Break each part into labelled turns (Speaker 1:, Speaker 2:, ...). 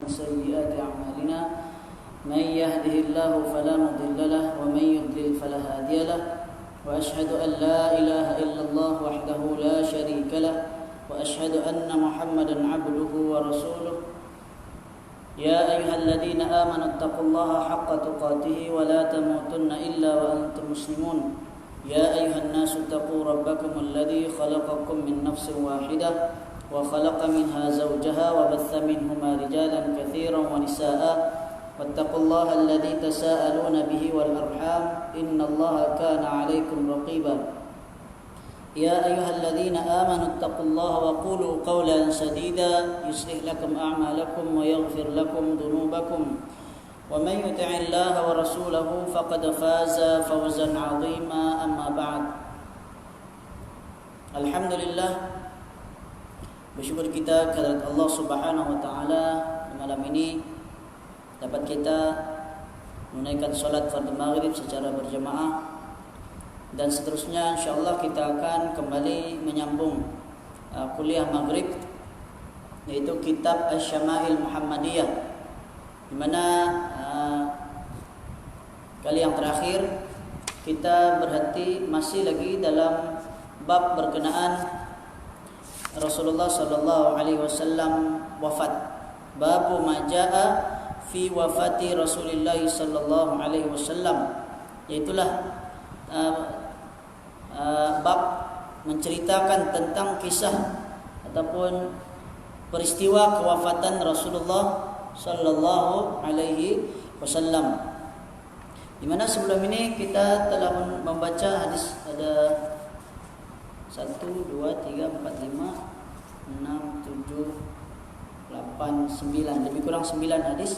Speaker 1: سيئات أعمالنا من يهده الله فلا مضل له ومن يضلل فلا هادي له وأشهد أن لا إله إلا الله وحده لا شريك له وأشهد أن محمدا عبده ورسوله يا أيها الذين آمنوا اتقوا الله حق تقاته ولا تموتن إلا وأنتم مسلمون يا أيها الناس اتقوا ربكم الذي خلقكم من نفس واحدة وخلق منها زوجها وبث منهما رجالا كثيرا ونساء واتقوا الله الذي تساءلون به والأرحام إن الله كان عليكم رقيبا يا أيها الذين آمنوا اتقوا الله وقولوا قولا سديدا يصلح لكم أعمالكم ويغفر لكم ذنوبكم ومن يطع الله ورسوله فقد فاز فوزا عظيما أما بعد. Alhamdulillah, bersyukur kita kehadirat Allah Subhanahu wa taala malam ini dapat kita menunaikan salat fardu maghrib secara berjamaah, dan seterusnya insyaallah kita akan kembali menyambung kuliah maghrib, yaitu kitab Asy-Syama'il Muhammadiyah, di mana kali yang terakhir kita berhenti masih lagi dalam bab berkenaan Rasulullah sallallahu alaihi wasallam wafat. Babu ma jaa fi wafati Rasulillah sallallahu alaihi wasallam, yaitulah bab menceritakan tentang kisah ataupun peristiwa kewafatan Rasulullah sallallahu alaihi wasallam, di mana sebelum ini kita telah membaca hadis ada 1, 2, 3, 4, 5, 6, 7, 8, 9, lebih kurang 9 hadis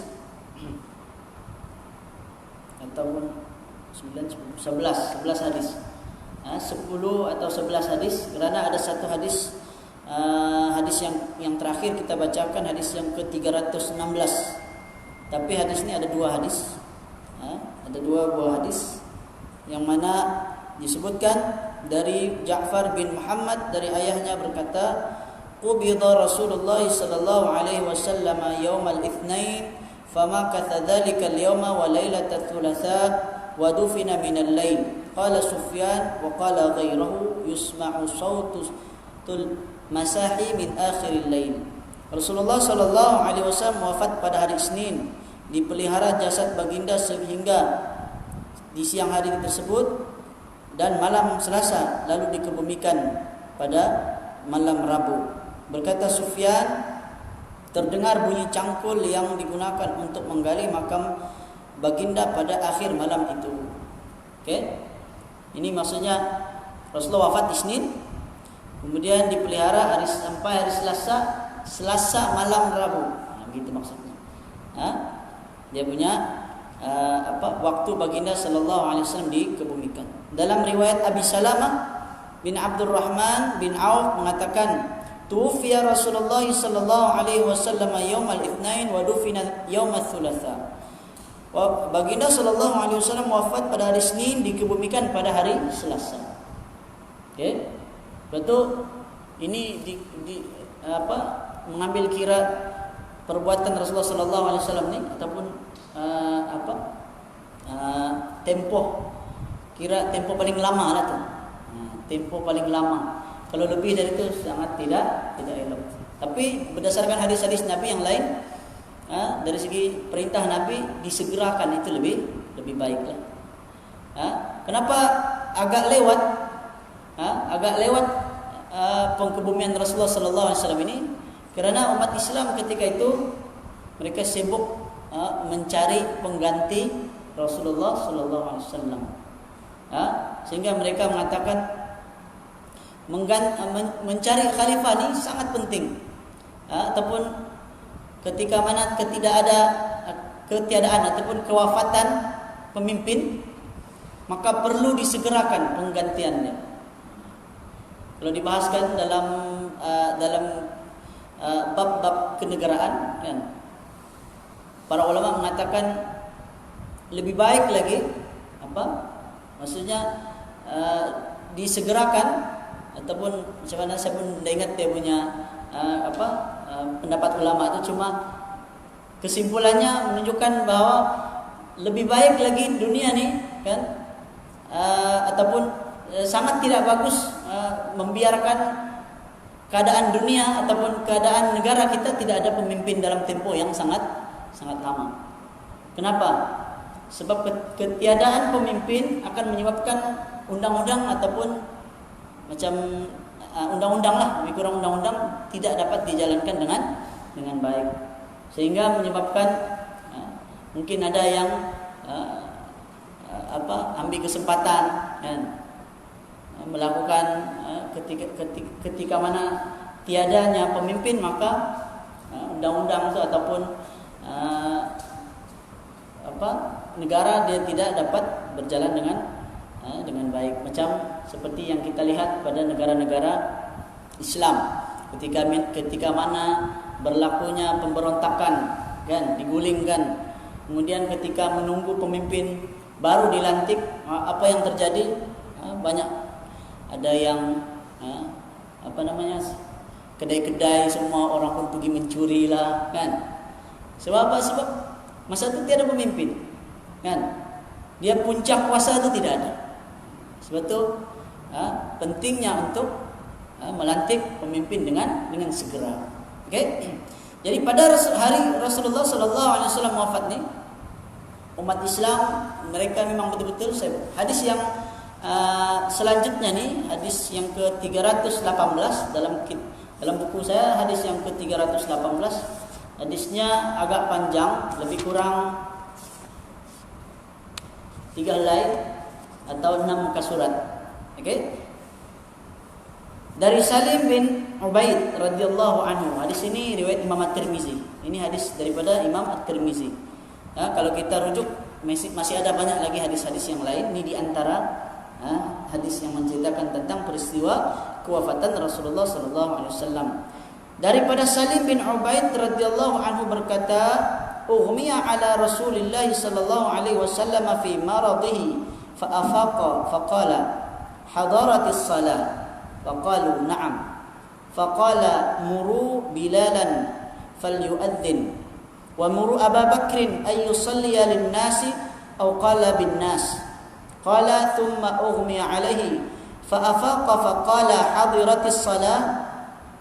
Speaker 1: ataupun 11 hadis, 10 atau 11 hadis, kerana ada satu hadis hadis yang terakhir kita bacakan, hadis yang ke-316. Tapi hadis ini ada dua hadis, ada dua buah hadis, yang mana disebutkan dari Ja'far bin Muhammad dari ayahnya berkata, qubida Rasulullah sallallahu alaihi wasallam yaumal itsnain famakatha dzalika al-yawma wa lailatal thulatha wa dufina min al-lail. Qala Sufyan wa qala ghairuhu yusma'u sautul masahi min akhiril lail. Rasulullah sallallahu alaihi wasallam wafat pada hari Isnin, dipelihara jasad baginda sehingga di siang hari tersebut dan malam Selasa, lalu dikebumikan pada malam Rabu. Berkata Sufyan, terdengar bunyi cangkul yang digunakan untuk menggali makam baginda pada akhir malam itu. Okey. Ini maksudnya Rasulullah wafat Isnin, kemudian dipelihara sampai hari Selasa malam Rabu. Begitu maksudnya. Dia punya waktu baginda sallallahu alaihi wasallam dikebumikan. Dalam riwayat Abi Salamah bin Abdurrahman bin Auf mengatakan, tufiya Rasulullah sallallahu alaihi wasallam yaumal itsnain wa dufina yaumal thulatha. Baginda sallallahu alaihi wasallam wafat pada hari Senin, dikebumikan pada hari Selasa. Okey. Betul, ini mengambil kira perbuatan Rasulullah sallallahu alaihi wasallam ni ataupun tempo paling lama lah tu. Tempo paling lama. Kalau lebih dari itu sangat tidak elok. Tapi berdasarkan hadis-hadis Nabi yang lain, dari segi perintah Nabi disegerakan, itu lebih baiklah. Kenapa agak lewat pengkebumian Rasulullah sallallahu alaihi wasallam ini? Kerana umat Islam ketika itu mereka sibuk mencari pengganti Rasulullah sallallahu alaihi wasallam. Sehingga mereka mengatakan mencari khalifah ni sangat penting. Ataupun ketika mana ketiadaan ataupun kewafatan pemimpin, maka perlu disegerakan penggantiannya. Kalau dibahaskan dalam bab-bab kenegaraan, kan, para ulama mengatakan lebih baik lagi maksudnya disegerakan, ataupun macam mana, saya pun tidak ingat dia punya pendapat ulama itu, cuma kesimpulannya menunjukkan bahwa lebih baik lagi dunia nih kan, ataupun sangat tidak bagus membiarkan keadaan dunia ataupun keadaan negara kita tidak ada pemimpin dalam tempo yang sangat lama. Kenapa? Sebab ketiadaan pemimpin akan menyebabkan undang-undang ataupun macam undang-undang lah, lebih kurang undang-undang tidak dapat dijalankan dengan baik, sehingga menyebabkan mungkin ada yang ambil kesempatan kan, melakukan ketika mana tiadanya pemimpin, maka undang-undang itu ataupun negara dia tidak dapat berjalan dengan baik, macam seperti yang kita lihat pada negara-negara Islam ketika mana berlakunya pemberontakan kan, digulingkan, kemudian ketika menunggu pemimpin baru dilantik, apa yang terjadi? Banyak ada yang kedai-kedai semua orang pun pergi mencuri lah kan. Sebab apa? Sebab masa itu tiada pemimpin kan, dia puncak kuasa itu tidak ada. Sebab itu pentingnya untuk melantik pemimpin dengan segera. Okay? Jadi pada hari Rasulullah SAW wafat ni, umat Islam mereka memang betul-betul hadis yang selanjutnya ni, hadis yang ke-318 dalam buku saya, hadis yang ke-318. Hadisnya agak panjang, lebih kurang 3 helai atau 6 muka surat. Okey. Dari Salim bin Ubaid radhiyallahu anhu. Hadis ini riwayat Imam At-Tirmizi. Ini hadis daripada Imam At-Tirmizi. Kalau kita rujuk masih ada banyak lagi hadis-hadis yang lain. Ini di antara hadis yang menceritakan tentang peristiwa kewafatan Rasulullah sallallahu alaihi wasallam. Daripada Salim bin Ubaid radhiyallahu anhu berkata, "Ughmiya ala Rasulillah sallallahu alaihi wasallam fi maradhihi fa afaqa faqala hadaratis salah." Faqalu na'am. Faqala muru Bilalan falyu'adzin wa muru Abu Bakrin ay yusalliya lin-nasi aw qala bin-nas. Qala thumma ughmiya alayhi fa afaqa faqala hadiratis salah.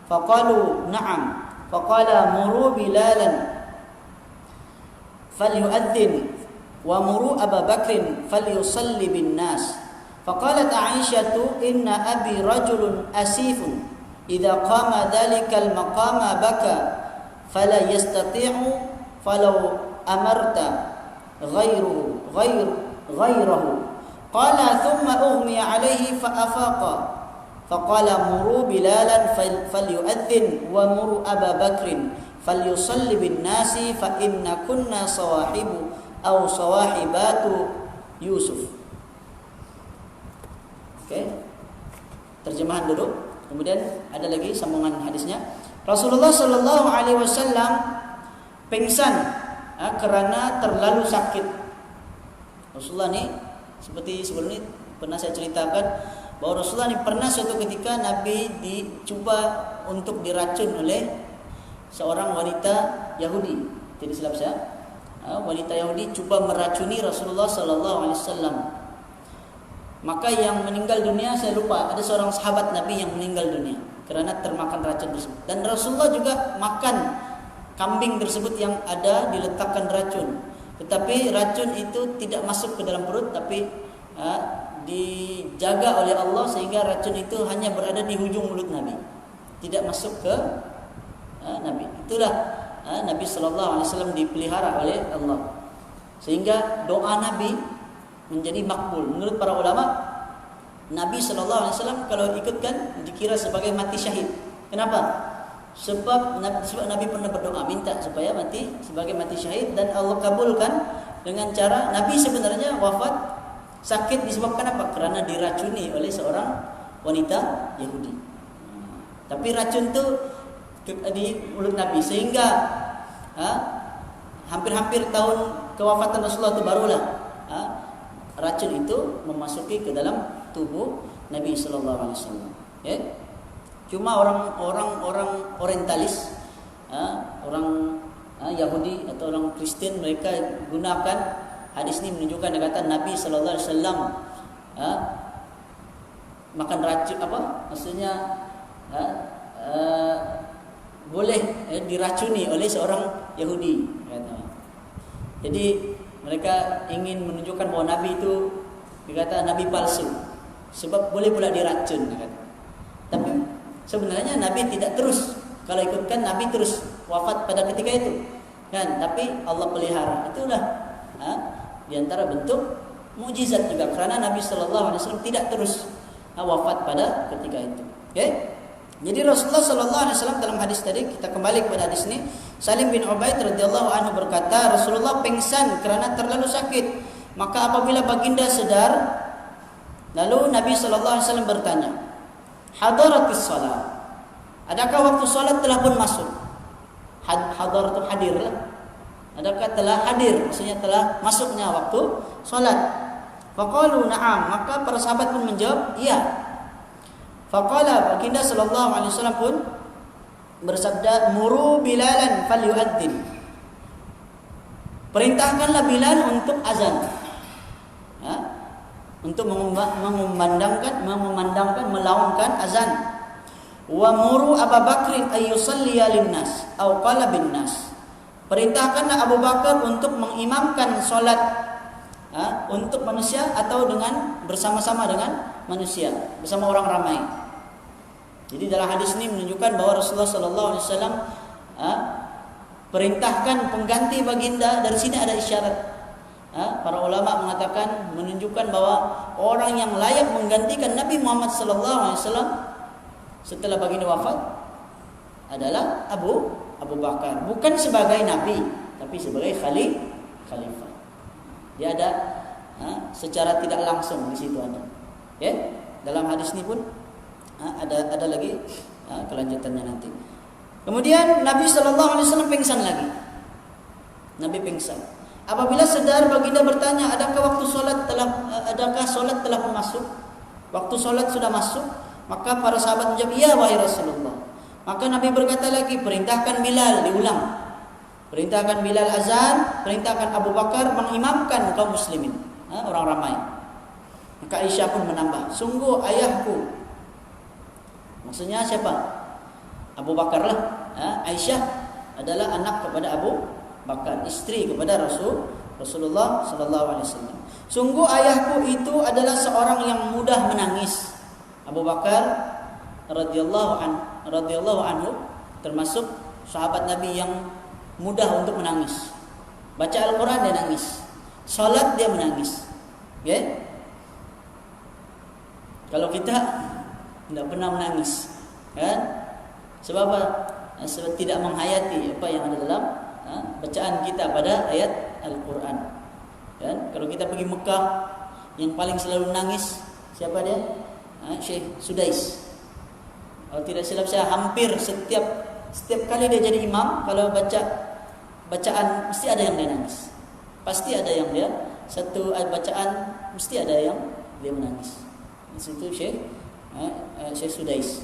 Speaker 1: Faqalu na'am. Faqala muru Bilalan falyu'adzin wa muru Abu Bakrin falyusalli bin-nas. Faqalat Aisyatu inna abi rajulun asifun idza qama dhalikal maqama baka fala yastati'u falau amarta ghayrahu qala thumma ughmiya alayhi fa afaqa faqala muru Bilalan falyu'adzin wa muru Aba Bakrin falyusalli bin nasi fa inna kunna sawahibu aw sawahibatu Yusuf. Okay. Terjemahan dulu, kemudian ada lagi sambungan hadisnya. Rasulullah sallallahu alaihi wasallam pingsan kerana terlalu sakit. Rasulullah ni seperti sebelum ini pernah saya ceritakan bahwa Rasulullah ni pernah suatu ketika Nabi dicuba untuk diracun oleh seorang wanita Yahudi. Jadi silap saya, wanita Yahudi cuba meracuni Rasulullah sallallahu alaihi wasallam. Maka yang meninggal dunia saya lupa, ada seorang sahabat Nabi yang meninggal dunia kerana termakan racun tersebut. Dan Rasulullah juga makan kambing tersebut yang ada diletakkan racun. Tetapi racun itu tidak masuk ke dalam perut, tapi dijaga oleh Allah sehingga racun itu hanya berada di hujung mulut Nabi, tidak masuk ke Nabi. Itulah Nabi SAW dipelihara oleh Allah sehingga doa Nabi menjadi makbul. Menurut para ulama, Nabi SAW kalau ikutkan dikira sebagai mati syahid. Kenapa? Sebab Nabi pernah berdoa minta supaya mati sebagai mati syahid dan Allah kabulkan dengan cara Nabi sebenarnya wafat sakit disebabkan apa? Kerana diracuni oleh seorang wanita Yahudi. Tapi racun itu di mulut Nabi sehingga hampir-hampir tahun kewafatan Rasulullah itu barulah racun itu memasuki ke dalam tubuh Nabi sallallahu alaihi wasallam. Ya. Cuma orang orientalis, orang Yahudi atau orang Kristen, mereka gunakan hadis ini menunjukkan, dia kata Nabi sallallahu alaihi wasallam makan racun, maksudnya boleh diracuni oleh seorang Yahudi, kata. Jadi mereka ingin menunjukkan bahawa Nabi itu, dia kata, Nabi palsu sebab boleh pula diracun, dia kata. Tapi sebenarnya Nabi tidak terus, kalau ikutkan Nabi terus wafat pada ketika itu, kan? Tapi Allah pelihara. Itulah di antara bentuk mukjizat juga, kerana Nabi sallallahu alaihi wasallam tidak terus wafat pada ketika itu. Okey. Jadi Rasulullah sallallahu alaihi wasallam dalam hadis tadi, kita kembali kepada hadis ini, Salim bin Ubaid radhiyallahu anhu berkata, Rasulullah pingsan kerana terlalu sakit. Maka apabila baginda sedar, lalu Nabi sallallahu alaihi wasallam bertanya, hadaratis salat, adakah waktu salat telah pun masuk? Hadar itu hadir lah. Adakah telah hadir, maksudnya telah masuknya waktu salat? Faqalu na'am, maka para sahabat pun menjawab, iya. Faqala, baginda sallallahu alaihi wasallam pun bersabda, muru Bilalan falyu'adzin, perintahkanlah Bilal untuk azan, untuk mengumandangkan, melaungkan azan. Wa muru Abu Bakrin ayyusalliya linnas aw qala binnas, perintahkanlah Abu Bakar untuk mengimamkan solat untuk manusia atau dengan bersama-sama dengan manusia, bersama orang ramai. Jadi dalam hadis ini menunjukkan bahawa Rasulullah sallallahu alaihi wasallam perintahkan pengganti baginda. Dari sini ada isyarat. Para ulama mengatakan, menunjukkan bahawa orang yang layak menggantikan Nabi Muhammad sallallahu alaihi wasallam setelah baginda wafat adalah Abu Bakar, bukan sebagai nabi tapi sebagai khalifah. Dia ada secara tidak langsung di situ ada. Ya, dalam hadis ini pun ada lagi kelanjutannya nanti. Kemudian Nabi sallallahu alaihi wasallam pingsan lagi. Nabi pingsan. Apabila sedar, baginda bertanya, adakah solat telah masuk? Waktu solat sudah masuk? Maka para sahabat menjawab, ya wahai Rasulullah. Maka Nabi berkata lagi, perintahkan Bilal, diulang. Perintahkan Bilal azan, perintahkan Abu Bakar mengimamkan kaum muslimin, orang ramai. Maka Aisyah pun menambah, sungguh ayahku. Maksudnya siapa? Abu Bakar lah. Aisyah adalah anak kepada Abu Bakar, istri kepada Rasulullah sallallahu alaihi wasallam. Sungguh ayahku itu adalah seorang yang mudah menangis. Abu Bakar radhiyallahu anhu termasuk sahabat Nabi yang mudah untuk menangis. Baca Al-Quran dia nangis, salat dia menangis. Okay? Kalau kita tidak pernah menangis, kan? Sebab apa? Sebab tidak menghayati apa yang ada dalam bacaan kita pada ayat Al-Quran. Kan? Kalau kita pergi Mekah, yang paling selalu menangis siapa dia? Syekh Sudais. Kalau tidak silap saya, hampir setiap kali dia jadi imam, kalau baca bacaan mesti ada yang dia nangis. Pasti ada yang dia satu bacaan mesti ada yang dia menangis. Di situ Syekh Sudais.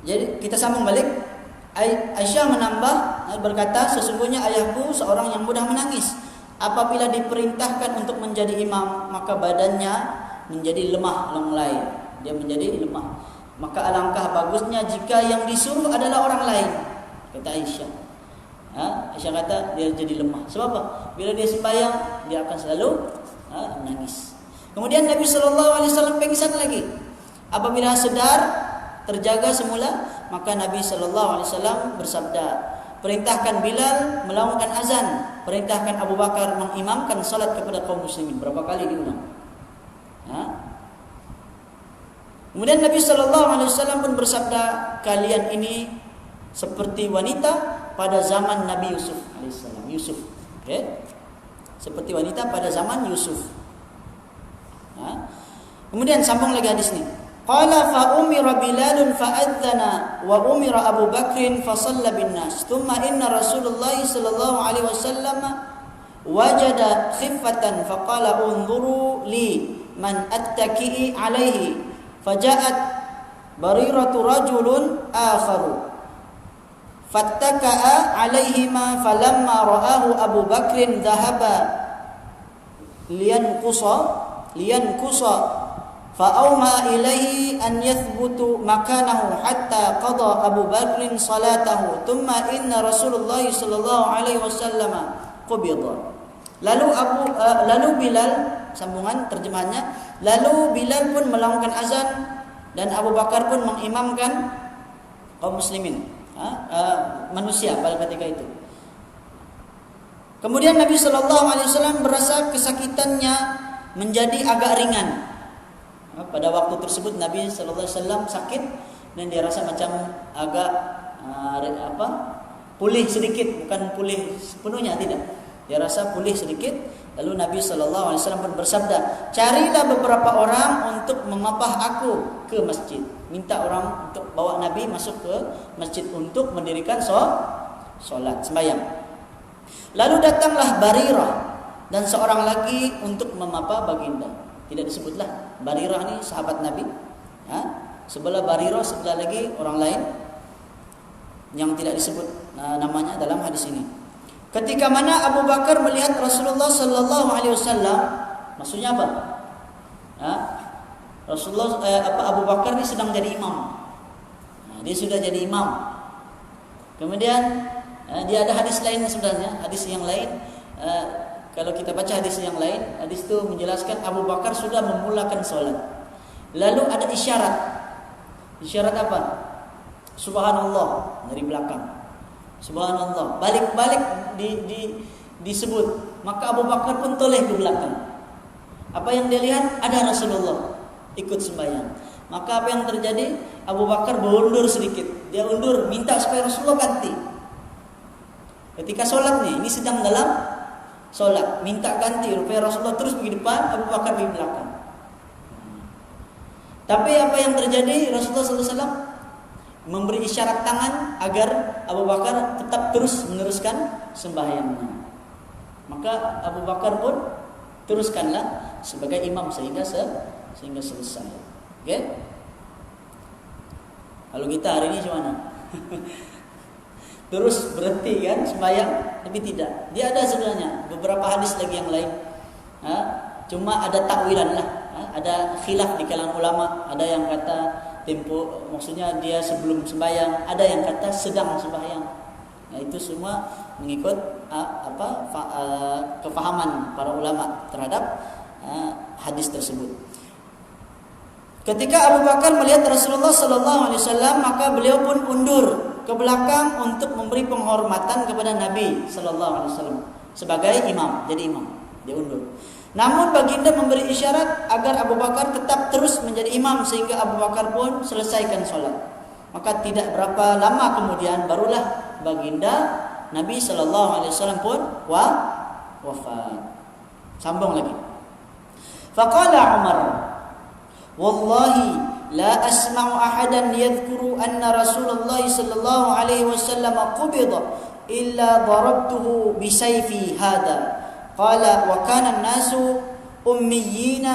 Speaker 1: Jadi kita sambung balik. Aisyah menambah berkata, sesungguhnya ayahku seorang yang mudah menangis. Apabila diperintahkan untuk menjadi imam, maka badannya menjadi lemah lenglai. Dia menjadi lemah. Maka alangkah bagusnya jika yang disuruh adalah orang lain, kata Aisyah. Aisyah kata dia jadi lemah. Sebab apa? Bila dia sembahyang, dia akan selalu menangis. Kemudian Nabi SAW pingsan lagi. Apabila sedar, terjaga semula, maka Nabi SAW bersabda, perintahkan Bilal melaungkan azan, perintahkan Abu Bakar mengimamkan salat kepada kaum muslimin. Berapa kali diulang? Kemudian Nabi SAW pun bersabda, kalian ini seperti wanita pada zaman Nabi Yusuf alaihissalam. Yusuf, seperti wanita pada zaman Yusuf. Kemudian sambung lagi hadis ini. Qala fa umira Bilalun fa adzana wa umira Abu Bakrin fa shalla bin nas. Thumma inna Rasulullah sallallahu alaihi wasallam wajada khiffatan fa qala unzuru li man attaki'i alaihi. Faja'at bariratu rajulun akharu fattaka'a 'alaihima falamma ra'ahu Abu Bakrin dhahaba liyanqusa fa'awma ilaihi an yathbutu makanahu hatta qada Abu Bakrin salatahu thumma inna Rasulullah sallallahu alaihi wasallam qubida. Lalu Bilal, sambungan terjemahannya, lalu Bilal pun melakukan azan dan Abu Bakar pun mengimamkan kaum muslimin, manusia pada ketika itu. Kemudian Nabi sallallahu alaihi wasallam berasa kesakitannya menjadi agak ringan. Pada waktu tersebut Nabi sallallahu alaihi wasallam sakit dan dia rasa macam agak pulih sedikit, bukan pulih sepenuhnya, tidak. Dia rasa pulih sedikit. Lalu Nabi sallallahu alaihi wasallam pun bersabda, "Carilah beberapa orang untuk memapah aku ke masjid." Minta orang untuk bawa Nabi masuk ke masjid untuk mendirikan solat sembahyang. Lalu datanglah Barirah dan seorang lagi untuk memapah baginda. Tidak disebutlah Barirah ni sahabat Nabi. Sebelah Barirah, sebelah lagi orang lain yang tidak disebut namanya dalam hadis ini. Ketika mana Abu Bakar melihat Rasulullah sallallahu alaihi wasallam, maksudnya apa? Abu Bakar ni sedang jadi imam. Dia sudah jadi imam. Kemudian dia ada hadis lain sebenarnya, hadis yang lain. Kalau kita baca hadis yang lain, hadis itu menjelaskan Abu Bakar sudah memulakan solat. Lalu ada isyarat. Isyarat apa? Subhanallah dari belakang. Subhanallah. Balik-balik disebut. Maka Abu Bakar pun toleh ke belakang. Apa yang dia lihat? Ada Rasulullah ikut sembahyang. Maka apa yang terjadi? Abu Bakar berundur sedikit. Dia undur, minta supaya Rasulullah ganti. Ketika solat nih, ini sedang dalam solat, minta ganti supaya Rasulullah terus pergi depan, Abu Bakar di belakang. Tapi apa yang terjadi? Rasulullah SAW memberi isyarat tangan agar Abu Bakar tetap terus meneruskan sembahyangnya. Maka Abu Bakar pun teruskanlah sebagai imam sehingga selesai. Oke? Kalau kita hari ini gimana? Terus berhenti kan sembahyang, tapi tidak. Dia ada sebenarnya beberapa hadis lagi yang lain. Cuma ada takwilan lah. Ada khilaf di kalangan ulama. Ada yang kata tempo, maksudnya dia sebelum sembahyang. Ada yang kata sedang sembahyang. Nah, itu semua mengikut kefahaman para ulama terhadap hadis tersebut. Ketika Abu Bakar melihat Rasulullah sallallahu alaihi wasallam, maka beliau pun undur ke belakang untuk memberi penghormatan kepada Nabi sallallahu alaihi wasallam sebagai imam, jadi imam. Dia undur. Namun baginda memberi isyarat agar Abu Bakar tetap terus menjadi imam sehingga Abu Bakar pun selesaikan solat. Maka tidak berapa lama kemudian barulah baginda Nabi sallallahu alaihi wasallam pun wafat. Sambung lagi. Faqala Umar, "Wallahi لا أسمع أحدا يذكر أن رسول الله صلى الله عليه وسلم قبض إلا ضربته بسيفي هذا." قال: "وكان الناس أميين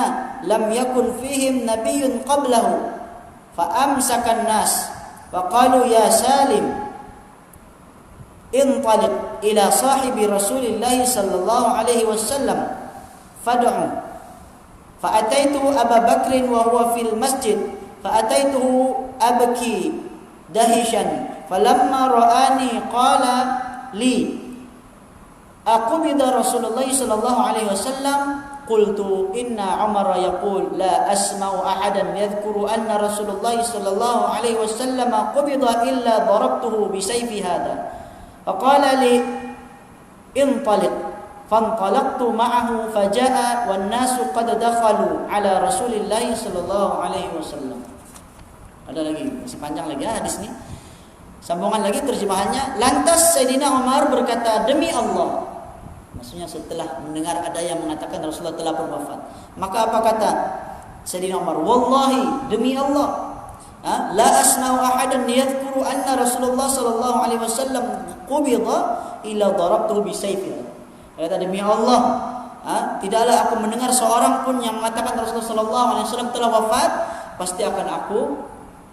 Speaker 1: لم يكن فيهم نبي قبله فأمسك الناس فقالوا يا سالم انطلق إلى صاحب رسول الله صلى الله عليه وسلم فادعه فأتيت أبا بكر وهو في المسجد فأتيته أبكي دهشا فلما رآني قال لي أقبض رسول الله صلى الله عليه وسلم قلت إن عمر يقول لا أسمع أحدا يذكر أن رسول الله صلى الله عليه وسلم قبض إلا ضربته بسيف هذا فقال لي انطلق فانطلقت معه فجاء والناس قد دخلوا على رسول الله صلى الله عليه وسلم." Ada lagi, masih panjang lagi hadis ini. Sambungan lagi terjemahannya. Lantas Sayyidina Umar berkata, "Demi Allah." Maksudnya setelah mendengar ada yang mengatakan Rasulullah telah pun wafat. Maka apa kata Sayyidina Umar? "Wallahi, demi Allah, la asma'u ahadan yadhkuru anna Rasulullah sallallahu alaihi wasallam qubida illa darabtuhu bisayfi." Kata, demi Allah, tidaklah aku mendengar seorang pun yang mengatakan Rasulullah sallallahu alaihi wasallam telah wafat, pasti akan aku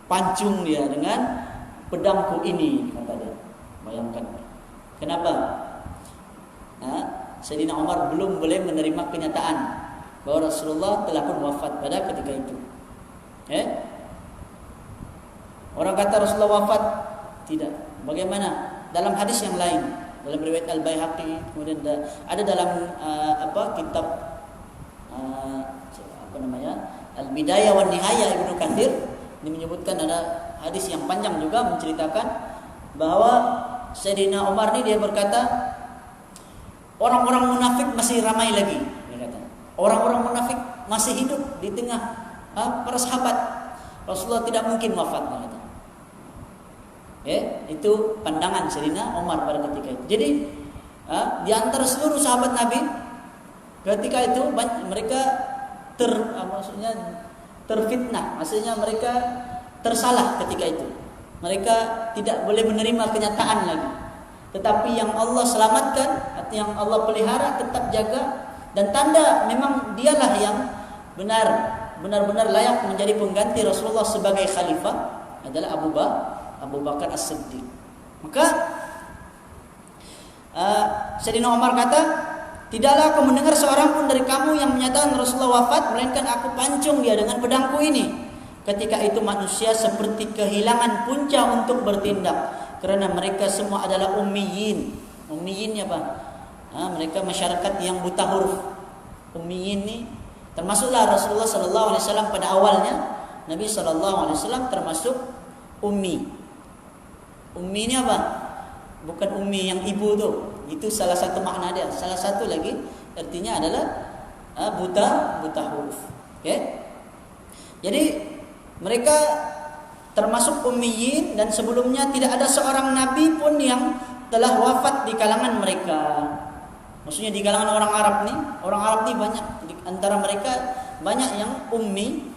Speaker 1: pancung dia dengan pedangku ini, kata dia. bayangkan. Kenapa? Sayyidina Umar belum boleh menerima kenyataan bahwa Rasulullah telah pun wafat pada ketika itu. Orang kata Rasulullah wafat, tidak. Bagaimana? Dalam hadis yang lain, dalam riwayat Al-Baihaqi, kemudian ada dalam kitab Al-Bidayah wan Nihayah Ibnu Katsir, ini menyebutkan ada hadis yang panjang juga menceritakan bahwa Sayyidina Umar ini dia berkata, orang-orang munafik masih ramai lagi, dia kata. Orang-orang munafik masih hidup di tengah para sahabat. Rasulullah tidak mungkin wafat, dia kata. Itu pandangan Sayyidina Umar pada ketika itu. Jadi di antara seluruh sahabat Nabi ketika itu mereka terfitnah, maksudnya mereka tersalah ketika itu. Mereka tidak boleh menerima kenyataan lagi. Tetapi yang Allah selamatkan atau yang Allah pelihara tetap jaga, dan tanda memang dialah yang benar-benar layak menjadi pengganti Rasulullah sebagai khalifah adalah Abu Bakar As-Siddiq. Maka Sayyidina Umar kata, tidaklah aku mendengar seorang pun dari kamu yang menyatakan Rasulullah wafat, melainkan aku pancung dia dengan pedangku ini. Ketika itu manusia seperti kehilangan punca untuk bertindak, karena mereka semua adalah ummiyin. Ummiyin apa? Mereka masyarakat yang buta huruf. Ummiyin ini termasuklah Rasulullah sallallahu alaihi wasallam pada awalnya. Nabi sallallahu alaihi wasallam termasuk ummi. Ummi ini apa? Bukan ummi yang ibu tu. Itu salah satu makna dia. Salah satu lagi artinya adalah buta huruf. Jadi mereka termasuk ummiyin, dan sebelumnya tidak ada seorang nabi pun yang telah wafat di kalangan mereka. Maksudnya di kalangan orang Arab ni banyak, di antara mereka banyak yang ummi,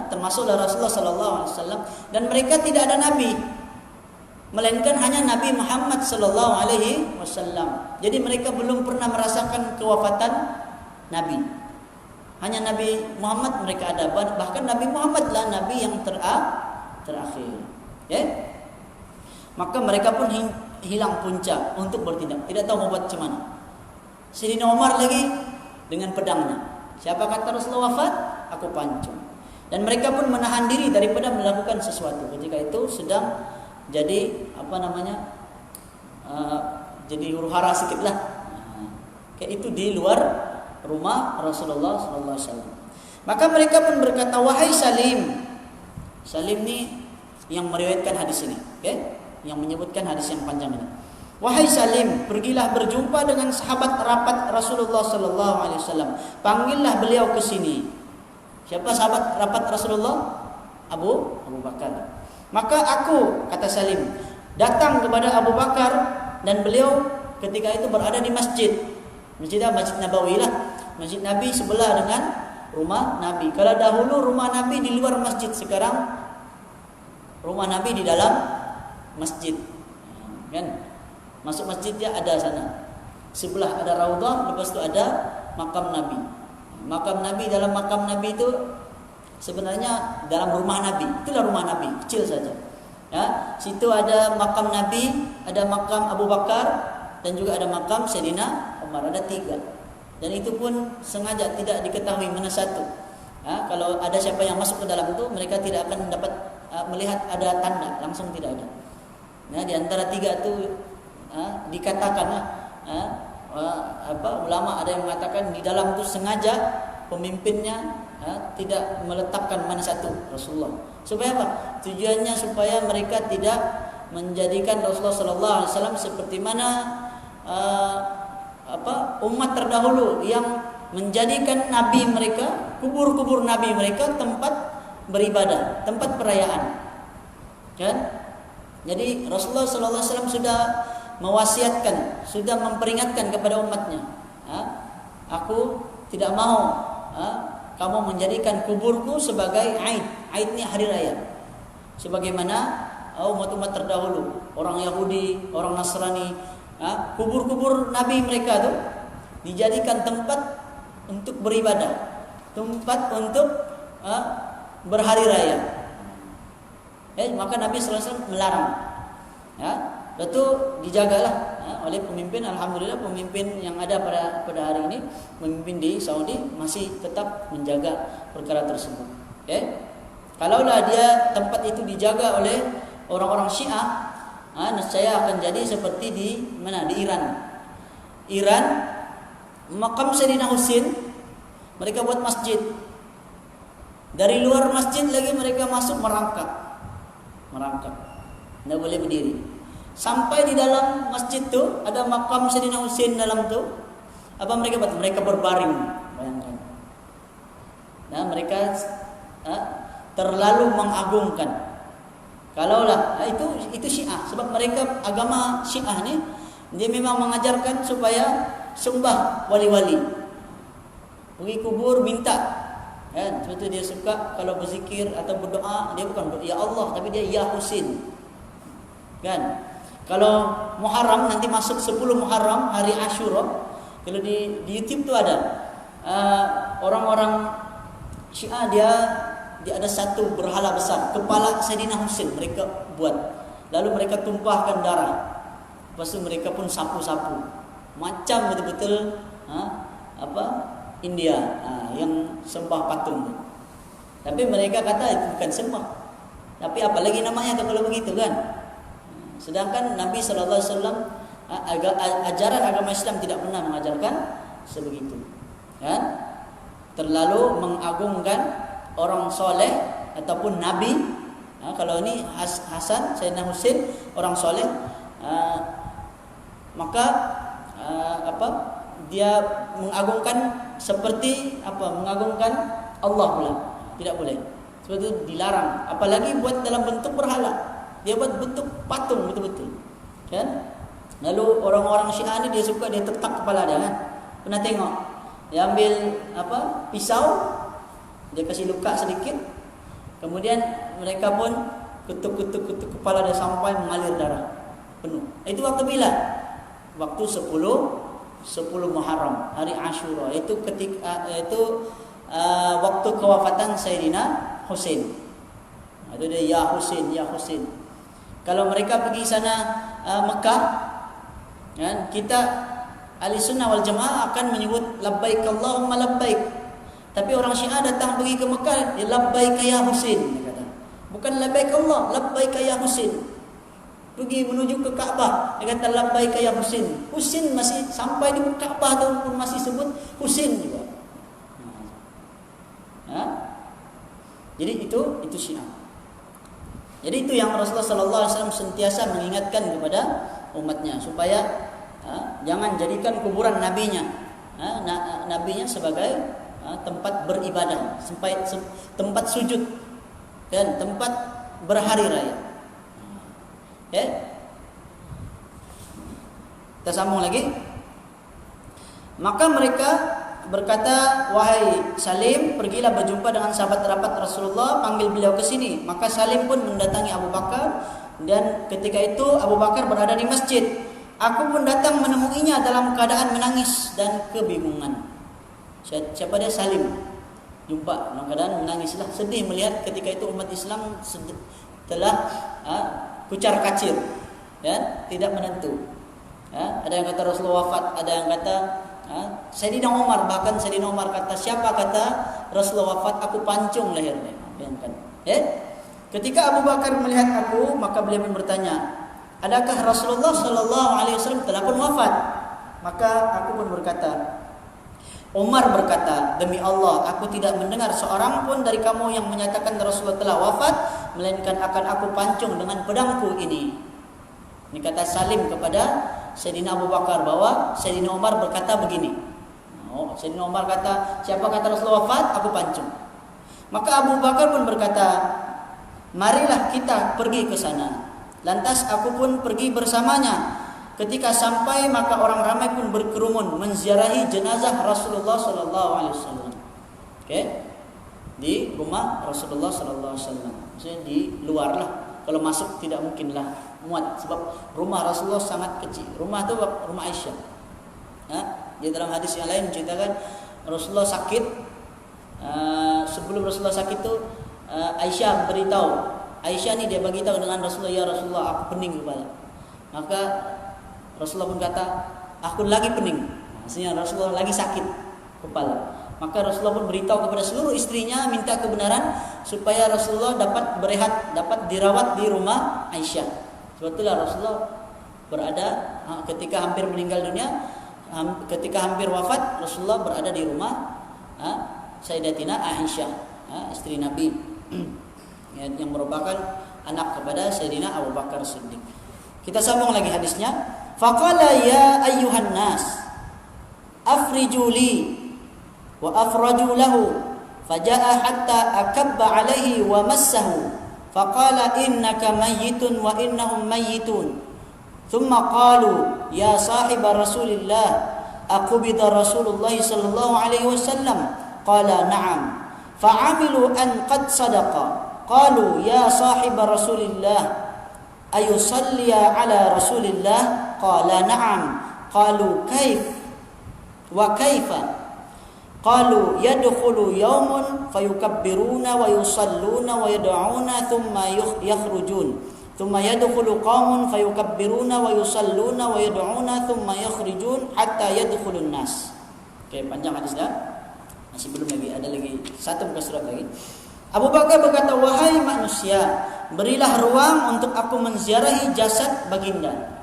Speaker 1: termasuklah Rasulullah sallallahu alaihi wasallam, dan mereka tidak ada nabi melainkan hanya Nabi Muhammad sallallahu alaihi wasallam. Jadi mereka belum pernah merasakan kewafatan nabi. Hanya Nabi Muhammad mereka ada, bahkan Nabi Muhammad lah nabi yang terakhir. Maka mereka pun hilang punca untuk bertindak, tidak tahu mau buat macam mana. Sayyidina Umar lagi dengan pedangnya. Siapa kata Rasulullah wafat? Aku pancung. Dan mereka pun menahan diri daripada melakukan sesuatu. Ketika itu sedang jadi jadi huru-hara sedikit lah. Kayak itu di luar rumah Rasulullah sallallahu alaihi wasallam. Maka mereka pun berkata, wahai Salim. Salim ni yang meriwayatkan hadis ini, yang menyebutkan hadis yang panjang ini. Wahai Salim, pergilah berjumpa dengan sahabat rapat Rasulullah sallallahu alaihi wasallam. Panggillah beliau ke sini. Siapa sahabat rapat Rasulullah? Abu Bakar. Maka aku, kata Salim, datang kepada Abu Bakar, dan beliau ketika itu berada di masjid. Masjid Nabawi lah. Masjid Nabi sebelah dengan rumah Nabi. Kalau dahulu rumah Nabi di luar masjid, sekarang rumah Nabi di dalam masjid. Kan? Masuk masjidnya ada sana. Sebelah ada raudhah, lepas itu ada makam Nabi. Makam Nabi, dalam makam Nabi itu sebenarnya dalam rumah Nabi. Itulah rumah Nabi, kecil saja. Situ ada makam Nabi, ada makam Abu Bakar, dan juga ada makam Sayyidina Umar. Ada 3. Dan itu pun sengaja tidak diketahui mana satu. Kalau ada siapa yang masuk ke dalam itu, mereka tidak akan dapat melihat ada tanda, langsung tidak ada. Di antara 3 itu dikatakan ulama ada yang mengatakan di dalam itu sengaja pemimpinnya tidak meletakkan mana satu Rasulullah. Supaya apa? Tujuannya supaya mereka tidak menjadikan Rasulullah sallallahu alaihi wasallam seperti mana umat terdahulu yang menjadikan nabi mereka, kubur-kubur nabi mereka tempat beribadah, tempat perayaan. Kan? Jadi Rasulullah sallallahu alaihi wasallam sudah mewasiatkan, sudah memperingatkan kepada umatnya, aku tidak mau kamu menjadikan kuburku sebagai aid. Aid ini hari raya. Sebagaimana umat-umat terdahulu, orang Yahudi, orang Nasrani, kubur-kubur nabi mereka itu dijadikan tempat untuk beribadah, tempat untuk berhari raya. Maka Nabi sallallahu alaihi wasallam melarang. Itu dijagalah oleh pemimpin. Alhamdulillah pemimpin yang ada pada hari ini, pemimpin di Saudi masih tetap menjaga perkara tersebut. Kalaulah dia tempat itu dijaga oleh orang-orang Syiah, nescaya akan jadi seperti di mana? Di Iran. Iran, makam Sayyidina Husain, mereka buat masjid. Dari luar masjid lagi mereka masuk merangkak. Tidak boleh berdiri. Sampai di dalam masjid tu ada makam Sayyidina Husain dalam tu. Apa mereka buat? Mereka berbaring. Bayangkan. Nah, mereka terlalu mengagungkan. Kalaulah itu Syiah, sebab mereka agama Syiah ni dia memang mengajarkan supaya sembah wali-wali. Pergi kubur minta. Kan? Sebab tu dia suka kalau berzikir atau berdoa, dia bukan ya Allah tapi dia ya Husain. Kan? Kalau Muharram nanti masuk 10 Muharram hari Ashura, kalau di YouTube tu ada orang-orang Syiah dia ada satu berhala besar, kepala Sayyidina Husain mereka buat. Lalu mereka tumpahkan darah. Lepas tu mereka pun sapu-sapu. Macam betul-betul India yang sembah patung tu. Tapi mereka kata itu bukan sembah. Tapi apa lagi namanya kalau begitu kan? Sedangkan Nabi sallallahu alaihi wasallam ajaran agama Islam tidak pernah mengajarkan sebegitu. Kan? Terlalu mengagungkan orang soleh ataupun nabi. Kalau ini Hasan Sayyidina Husain orang soleh, maka dia mengagungkan seperti mengagungkan Allah pula. Tidak boleh. Sebab itu dilarang. Apalagi buat dalam bentuk berhala. Dia buat bentuk patung betul-betul. Kan? Lalu orang-orang Syiah ni dia suka dia tetak kepala dia kan. Pernah tengok? Dia ambil pisau, dia kasih luka sedikit. Kemudian mereka pun kutuk kepala dia sampai mengalir darah penuh. Itu waktu bila? Waktu 10 Muharram, hari Ashura. Itu ketika waktu kewafatan Sayyidina Husain. Itu dia ya Husain, ya Husain. Kalau mereka pergi sana Mekah, kan, kita Ahli Sunnah wal Jamaah akan menyebut labbaik Allahumma labbaik. Tapi orang Syiah datang pergi ke Mekah, dia labbaik ya Husain, dia kata. Bukan labbaik Allah, labbaik ya Husain. Pergi menuju ke Kaabah, dia kata labbaik ya Husain. Husain masih sampai di Kaabah tu pun masih sebut Husain juga. Jadi itu Syiah. Jadi itu yang Rasulullah sallallahu alaihi wasallam sentiasa mengingatkan kepada umatnya supaya jangan jadikan kuburan nabinya sebagai tempat beribadah, tempat sujud dan tempat berhari raya. Kita sambung lagi. Maka mereka berkata, wahai Salim, pergilah berjumpa dengan sahabat rapat Rasulullah, panggil beliau ke sini. Maka Salim pun mendatangi Abu Bakar, dan ketika itu Abu Bakar berada di masjid. Aku pun datang menemuinya dalam keadaan menangis dan kebingungan. Siapa dia? Salim. Jumpa dalam keadaan menangislah, sedih melihat ketika itu umat Islam telah kucar kacir, tidak menentu. Ada yang kata Rasulullah wafat, ada yang kata Sayyidina Umar, bahkan Sayyidina Umar kata, siapa kata Rasulullah wafat, aku pancung lehernya. Bayangkan. Ketika Abu Bakar melihat aku, maka beliau pun bertanya, adakah Rasulullah sallallahu alaihi wasallam telah pun wafat? Maka aku pun berkata, Umar berkata, demi Allah, aku tidak mendengar seorang pun dari kamu yang menyatakan Rasulullah telah wafat, melainkan akan aku pancung dengan pedangku ini. Ini kata Salim kepada Sayyidina Abu Bakar bahwa Sayyidina Umar berkata begini. Sayyidina Umar kata, siapa kata Rasulullah wafat, aku pancung. Maka Abu Bakar pun berkata, marilah kita pergi ke sana. Lantas aku pun pergi bersamanya. Ketika sampai, maka orang ramai pun berkerumun menziarahi jenazah Rasulullah sallallahu alaihi wasallam. Di rumah Rasulullah sallallahu alaihi wasallam. Maksudnya di luar lah. Kalau masuk tidak mungkinlah muat, sebab rumah Rasulullah sangat kecil. Rumah itu rumah Aisyah. Di dalam hadis yang lain menceritakan Rasulullah sakit. Sebelum Rasulullah sakit itu Aisyah beritahu. Aisyah ni dia bagi tahu dengan Rasulullah, ya Rasulullah, aku pening kepala. Maka Rasulullah pun kata, aku lagi pening. Maksudnya Rasulullah lagi sakit kepala. Maka Rasulullah pun beritahu kepada seluruh istrinya, minta kebenaran supaya Rasulullah dapat berehat, dapat dirawat di rumah Aisyah. Sebetulnya Rasulullah berada ketika hampir meninggal dunia, ketika hampir wafat, Rasulullah berada di rumah Sayyidatina Aisyah, istri Nabi, yang merupakan anak kepada Sayyidina Abu Bakar Siddiq. Kita sambung lagi hadisnya. Faqala ya ayyuhan nas afriju li wa afraju lahu faja'a hatta akabba alaihi wa massahu faqala innaka mayyitun wa innahum mayyitun thumma qalu ya sahib Rasulillah aqbida Rasulullah sallallahu alaihi wasallam qala na'am fa'amilu an qad sadaqa qalu ya sahib Rasulillah ayusalliya ala Rasulillah qala na'am qalu kaif wa kaifa qalu yadkhulu yawmun fayukabbiruna wa yusalluna wa yad'una thumma yakhrujun thumma yadkhulu qaumun fayukabbiruna wa yusalluna wa yad'una thumma yakhrijun hatta yadkhulun nas. Okey, panjang hadis dah. Masih belum lagi, ada lagi satu muka surat lagi. Abu Bakar berkata, wahai manusia, berilah ruang untuk aku menziarahi jasad baginda.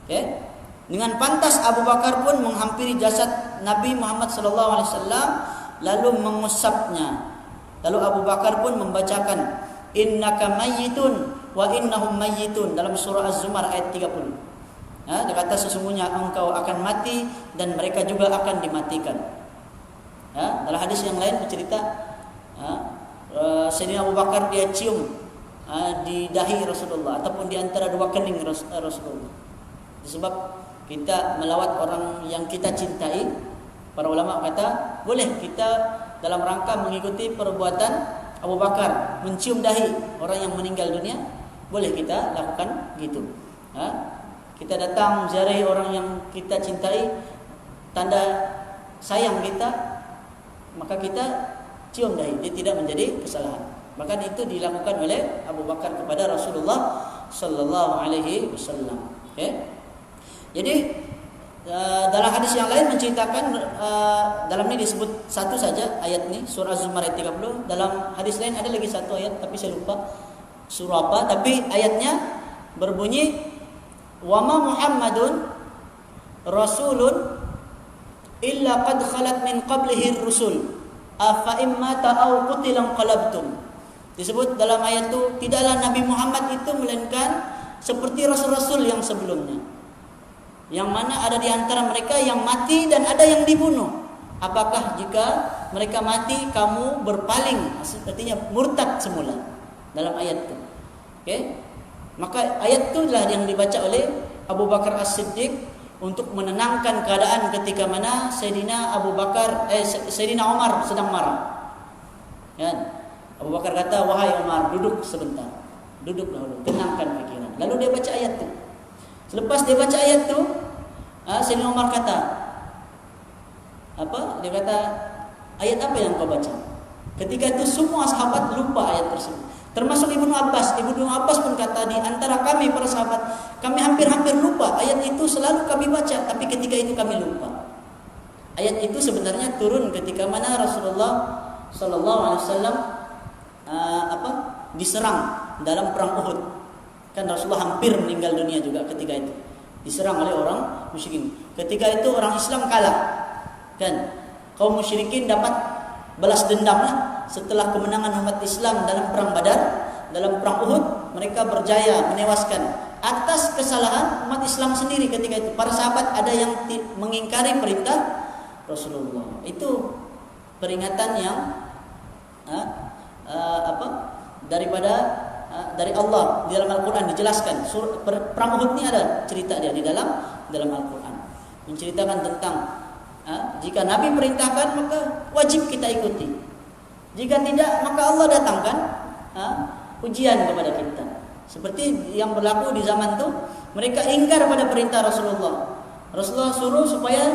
Speaker 1: Okey. Dengan pantas Abu Bakar pun menghampiri jasad Nabi Muhammad sallallahu alaihi wasallam lalu mengusapnya. Lalu Abu Bakar pun membacakan innaka mayyitun wa innahum mayyitun dalam surah Az-Zumar ayat 30. Dia kata sesungguhnya engkau akan mati dan mereka juga akan dimatikan. Dalam hadis yang lain bercerita Sayyidina Abu Bakar dia cium di dahi Rasulullah ataupun di antara dua kening Rasulullah. Sebab kita melawat orang yang kita cintai, para ulama kata boleh kita dalam rangka mengikuti perbuatan Abu Bakar mencium dahi orang yang meninggal dunia, boleh kita lakukan gitu. Kita datang ziarahi orang yang kita cintai, tanda sayang kita, maka kita cium dahi, dia tidak menjadi kesalahan. Bahkan itu dilakukan oleh Abu Bakar kepada Rasulullah sallallahu alaihi wasallam. Okay? Jadi dalam hadis yang lain menceritakan, dalam ini disebut satu saja ayat ini, surah Az-Zumar ayat 30. Dalam hadis lain ada lagi satu ayat tapi saya lupa surah apa, tapi ayatnya berbunyi wa ma Muhammadun rasulun illa qad khalat min qablihi ar-rusul afa imma ta'aw qutilan qalabtum. Disebut dalam ayat itu, tidaklah Nabi Muhammad itu melainkan seperti rasul-rasul yang sebelumnya, yang mana ada di antara mereka yang mati dan ada yang dibunuh. Apakah jika mereka mati kamu berpaling, artinya murtad semula dalam ayat itu. Okay? Maka ayat itulah yang dibaca oleh Abu Bakar As-Siddiq untuk menenangkan keadaan ketika mana Sayyidina Sayyidina Umar sedang marah. Ya. Abu Bakar kata, wahai Umar, duduk sebentar. Duduk dahulu, tenangkan pikiran. Lalu dia baca ayat itu. Selepas dia baca ayat itu, Sayyidina Umar kata, apa? Dia kata, ayat apa yang kau baca? Ketika itu semua sahabat lupa ayat tersebut. Termasuk Ibnu Abbas. Ibnu Abbas pun kata, di antara kami para sahabat, kami hampir-hampir lupa. Ayat itu selalu kami baca, tapi ketika itu kami lupa. Ayat itu sebenarnya turun ketika mana Rasulullah sallallahu alaihi wasallam diserang dalam perang Uhud. Kan Rasulullah hampir meninggal dunia juga ketika itu. Diserang oleh orang musyrikin. Ketika itu orang Islam kalah. Kan kaum musyrikin dapat balas dendam lah setelah kemenangan umat Islam dalam perang Badar, dalam perang Uhud, mereka berjaya menewaskan atas kesalahan umat Islam sendiri ketika itu. Para sahabat ada yang mengingkari perintah Rasulullah. Itu peringatan yang dari Allah di dalam Al-Quran dijelaskan. Perang Uhud ini ada cerita dia di dalam Al-Quran, menceritakan tentang jika Nabi perintahkan maka wajib kita ikuti, jika tidak maka Allah datangkan ujian kepada kita. Seperti yang berlaku di zaman itu, mereka ingkar pada perintah Rasulullah. Rasulullah suruh supaya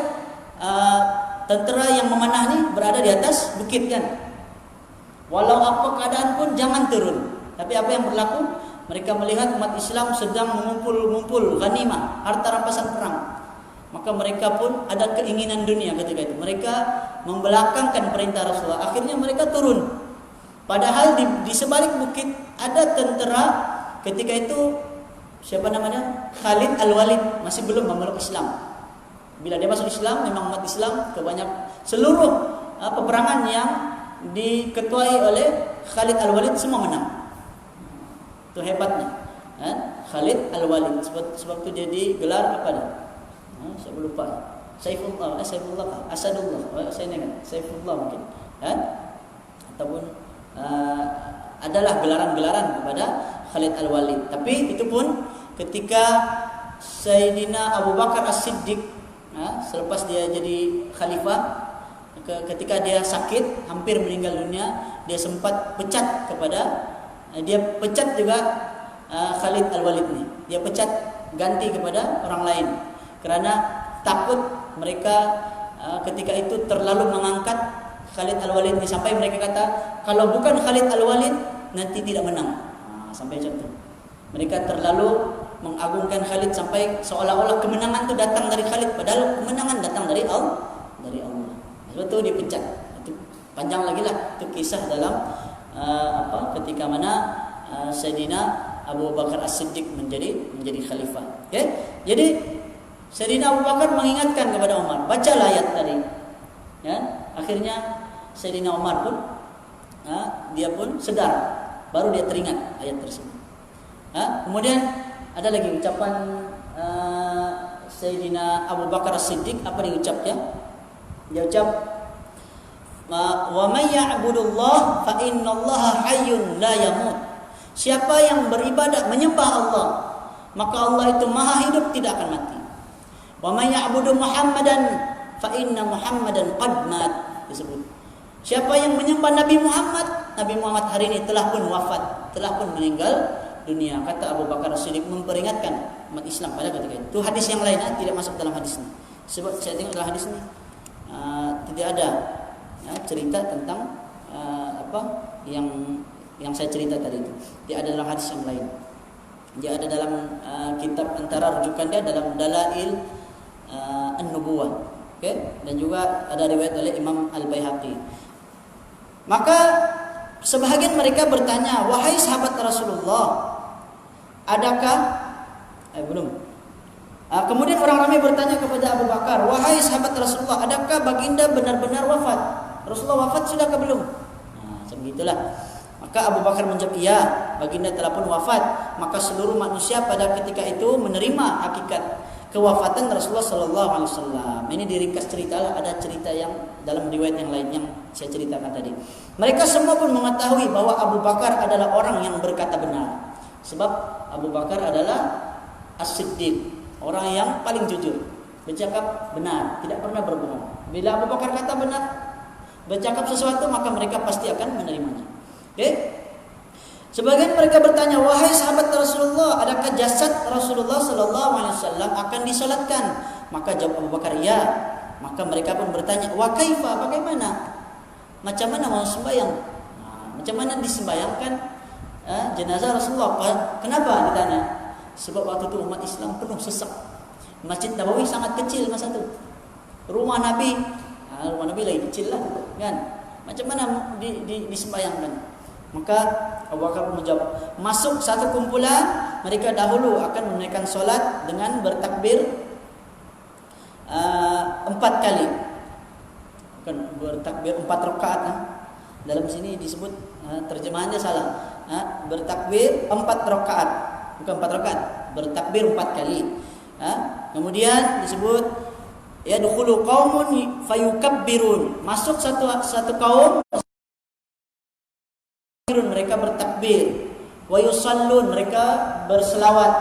Speaker 1: tentera yang memanah ini berada di atas bukit kan. Walau apa keadaan pun jangan turun. Tapi apa yang berlaku? mereka melihat umat Islam sedang mengumpul ghanimah, harta rampasan perang. Maka mereka pun ada keinginan dunia ketika itu. Mereka membelakangkan perintah Rasulullah. Akhirnya mereka turun. Padahal di sebalik bukit ada tentera ketika itu, siapa namanya? Khalid Al-Walid, masih belum memeluk Islam. Bila dia masuk Islam, memang umat Islam seluruh peperangan yang diketuai oleh Khalid Al-Walid semua menang. Itu hebatnya. Khalid Al-Walid, sebab itu dia digelar apa dia? Saya lupa. Saifullah, Asadullah. Saya ingat Saifullah mungkin. Ataupun adalah gelaran-gelaran kepada Khalid Al-Walid. Tapi itu pun ketika Sayyidina Abu Bakar As-Siddiq, selepas dia jadi khalifah, ketika dia sakit hampir meninggal dunia, dia sempat pecat juga Khalid Al-Walid ini. Dia pecat ganti kepada orang lain karena takut mereka ketika itu terlalu mengangkat Khalid Al-Walid ini, sampai mereka kata kalau bukan Khalid Al-Walid nanti tidak menang. Sampai contoh. Mereka terlalu mengagungkan Khalid sampai seolah-olah kemenangan itu datang dari Khalid, padahal kemenangan datang dari Allah. Sebab itu dipecat. Itu panjang lagi lah itu kisah dalam ketika mana Sayyidina Abu Bakar As-Siddiq menjadi khalifah. Okay? Jadi Sayyidina Abu Bakar mengingatkan kepada Umar, bacalah ayat tadi. Akhirnya Sayyidina Umar pun dia pun sedar, baru dia teringat ayat tersebut. Kemudian ada lagi ucapan Sayyidina Abu Bakar As-Siddiq, apa dia ucapnya? Dia ucap, wa may ya'budullah fa innallaha hayyun la yamut. Siapa yang beribadah menyembah Allah, maka Allah itu maha hidup, tidak akan mati. Wa may ya'budu Muhammadan fa inna Muhammadan qad mat, disebut. Siapa yang menyembah Nabi Muhammad hari ini telah pun wafat, telah pun meninggal dunia. Kata Abu Bakar As-Siddiq memperingatkan umat Islam pada ketika itu. Itu hadis yang lain, tidak masuk dalam hadis ini. Sebab saya tengok dalam hadis ini tidak ada cerita tentang apa yang saya cerita tadi itu. Dia ada dalam hadis yang lain. Dia ada dalam kitab, antara rujukan dia dalam Dalail An-Nubuwah. Okay? Dan juga ada riwayat oleh Imam Al-Baihaqi. Maka sebahagian mereka bertanya, wahai sahabat Rasulullah, adakah belum. Kemudian orang ramai bertanya kepada Abu Bakar, wahai sahabat Rasulullah, adakah baginda benar-benar wafat? Rasulullah wafat sudah ke belum? Begitulah. Maka Abu Bakar menjawab, iya, baginda telah pun wafat. Maka seluruh manusia pada ketika itu menerima hakikat kewafatan Rasulullah sallallahu alaihi wasallam. Ini diringkas cerita lah, ada cerita yang dalam riwayat yang lain yang saya ceritakan tadi. Mereka semua pun mengetahui bahwa Abu Bakar adalah orang yang berkata benar. Sebab Abu Bakar adalah As-Siddiq, orang yang paling jujur, bercakap benar, tidak pernah berbohong. Bila Abu Bakar kata benar, bercakap sesuatu, maka mereka pasti akan menerimanya. Okay? Sebagian mereka bertanya, wahai sahabat Rasulullah, adakah jasad Rasulullah sallallahu alaihi wasallam akan disolatkan? Maka jawab Abu Bakar, ya. Maka mereka pun bertanya, wa kaifa, bagaimana? Macam mana mau sembahyang? Macam mana disembayangkan jenazah Rasulullah? Kenapa ditanya? Sebab waktu itu umat Islam penuh sesak. Masjid Nabawi sangat kecil masa itu. Rumah Nabi lagi kecil lah, kan? Macam mana disembayangkan? Maka Abu Bakar menjawab, masuk satu kumpulan, mereka dahulu akan menunaikan solat dengan bertakbir 4 kali. Bukan bertakbir 4 rakaat. Dalam sini disebut terjemahannya salah. Bertakbir 4 rakaat, bukan 4 rakaat, bertakbir 4 kali. Kemudian disebut yadkhulu qaumun fayukabbirun, masuk satu kaum, mereka bertakbir, wa yusallun, mereka berselawat,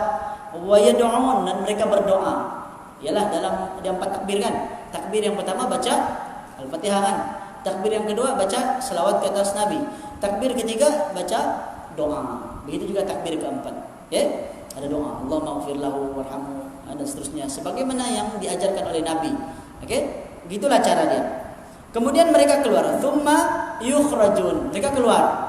Speaker 1: wa yad'un, dan mereka berdoa. Ialah dalam 4 takbir kan. Takbir yang pertama baca Al-Fatihah kan. Takbir yang kedua baca selawat ke atas Nabi. Takbir ketiga baca doa. Begitu juga takbir keempat. Ya, ada doa, Allahumma ighfir lahu warhamhu, dan seterusnya sebagaimana yang diajarkan oleh Nabi. Okey? Begitulah cara dia. Kemudian mereka keluar, thumma yukhrajun. Mereka keluar.